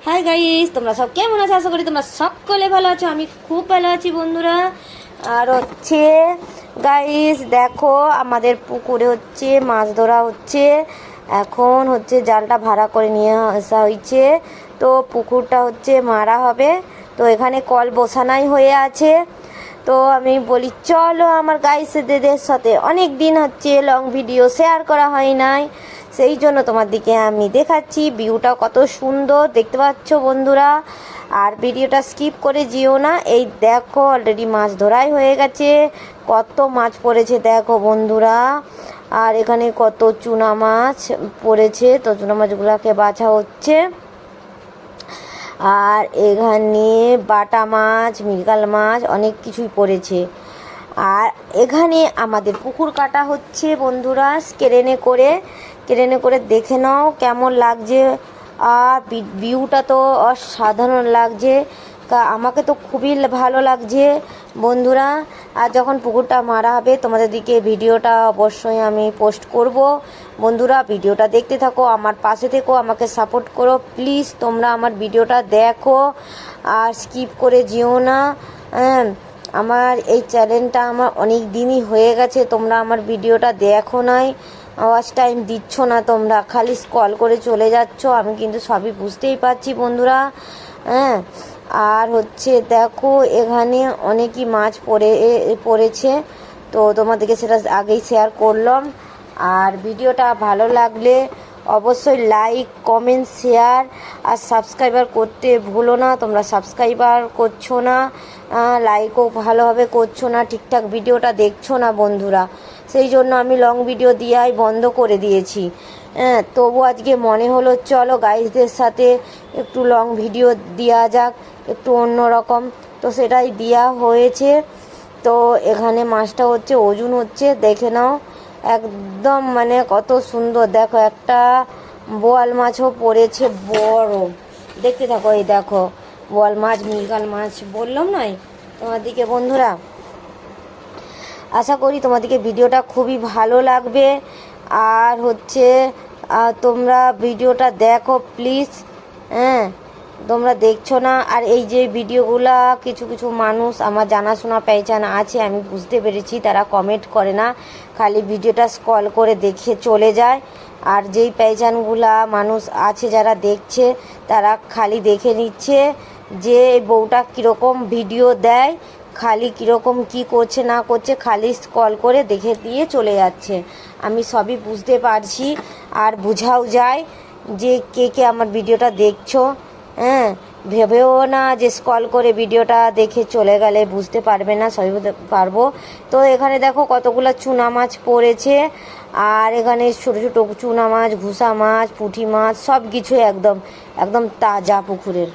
Hi guys, তোমরা সব কেমন আছো? আশা করি তোমরা সকলে ভালো আছো। আমি খুব ভালো আছি বন্ধুরা। আর হচ্ছে গাইস, দেখো আমাদের পুকুরে হচ্ছে মাছ ধরা হচ্ছে। এখন হচ্ছে জালটা ভাড়া করে নিয়ে আসা হয়েছে, তো পুকুরটা হচ্ছে মারা হবে। তো এখানে কল বসানাই হয়ে আছে। তো আমি বলি চলো আমার গাইসদের সাথে, অনেক দিন হচ্ছে লং ভিডিও শেয়ার করা হয় নাই, সেই জন্য তোমার দিকে আমি দেখাচ্ছি। ভিউটা কত সুন্দর দেখতে পাচ্ছ বন্ধুরা। আর ভিডিওটা স্কিপ করে যেও না। এই দেখো অলরেডি মাছ ধরাই হয়ে গেছে, কত মাছ পড়েছে দেখো বন্ধুরা। আর এখানে কত চুনা মাছ পড়েছে, তো চুনা মাছগুলোকে বাছা হচ্ছে। আর এখানে বাটা মাছ, মৃগেল মাছ, অনেক কিছুই পড়েছে। আর এখানে আমাদের পুকুর কাটা হচ্ছে বন্ধুরা, ক্রেনে করে দেখে নাও কেমন লাগছে। আর ভিউটা তো অসাধারণ লাগছে, আমাকে তো খুবই ভালো লাগছে বন্ধুরা। আর যখন পুকুরটা মারা হবে তোমাদের দিকে ভিডিওটা অবশ্যই আমি পোস্ট করব বন্ধুরা। ভিডিওটা দেখতে থাকো, আমার পাশে থেকো, আমাকে সাপোর্ট করো প্লিজ। তোমরা আমার ভিডিওটা দেখো আর স্কিপ করে যেও না। আমার এই চ্যানেলটা আমার অনেক দিনই হয়ে গেছে, তোমরা আমার ভিডিওটা দেখো নাই, ওয়াচ টাইম দিচ্ছ না, তোমরা খালি স্ক্রল করে চলে যাচ্ছ। আমি কিন্তু সবই বুঝতেই পারছি বন্ধুরা। আর হচ্ছে দেখো এখানে অনেকই মাছ পড়েছে, তো তোমাদেরকে সেটা আগেই শেয়ার করলাম। আর ভিডিওটা ভালো লাগলে অবশ্যই লাইক, কমেন্ট, শেয়ার আর সাবস্ক্রাইবার করতে ভুলো না। তোমরা সাবস্ক্রাইবার করছো না, লাইকও ভালোভাবে করছো না, ঠিকঠাক ভিডিওটা দেখছো না বন্ধুরা। সেই জন্য আমি লং ভিডিও দেওয়াই বন্ধ করে দিয়েছি। তবু আজকে মনে হলো চলো গাইসদের সাথে একটু লং ভিডিও দেওয়া যাক, একটু অন্য রকম, তো সেটাই দেওয়া হয়েছে। তো এখানে মাছটা হচ্ছে ওজন হচ্ছে, দেখে নাও একদম মানে কত সুন্দর। দেখো একটা বোয়াল মাছও পড়েছে বড়, দেখতে থাকো। এই দেখো বোয়াল মাছ, মৃগেল মাছ বললাম নাই তোমাদেরকে বন্ধুরা। আশা করি তোমাদেরকে ভিডিওটা খুবই ভালো লাগবে। আর হচ্ছে তোমরা ভিডিওটা দেখো প্লিজ। তোমরা দেখছো না। আর এই যে ভিডিওগুলা কিছু কিছু মানুষ আমার জানাশোনা পেহচান আছে, আমি বুঝতে পেরেছি, তারা কমেন্ট করে না, খালি ভিডিওটা স্ক্রল করে দেখে চলে যায়। আর যেই পেহচানগুলা মানুষ আছে যারা দেখছে, তারা খালি দেখে নিচ্ছে যে বউটা কীরকম ভিডিও দেয়, খালি কীরকম কী করছে না করছে, খালি স্ক্রল করে দেখে দিয়ে চলে যাচ্ছে। আমি সবই বুঝতে পারছি আর বোঝাও যায় যে কে কে আমার ভিডিওটা দেখছো। ভেবেও না যে স্ক্রল করে ভিডিওটা দেখে চলে গেলে বুঝতে পারবে না, সবই বুঝতে পারবো। তো এখানে দেখো কতগুলো চুনা মাছ পড়েছে। আর এখানে ছোটো ছোটো চুনা মাছ, ঘুষা মাছ, পুঁটি মাছ, সব কিছু একদম একদম তাজা পুকুরের।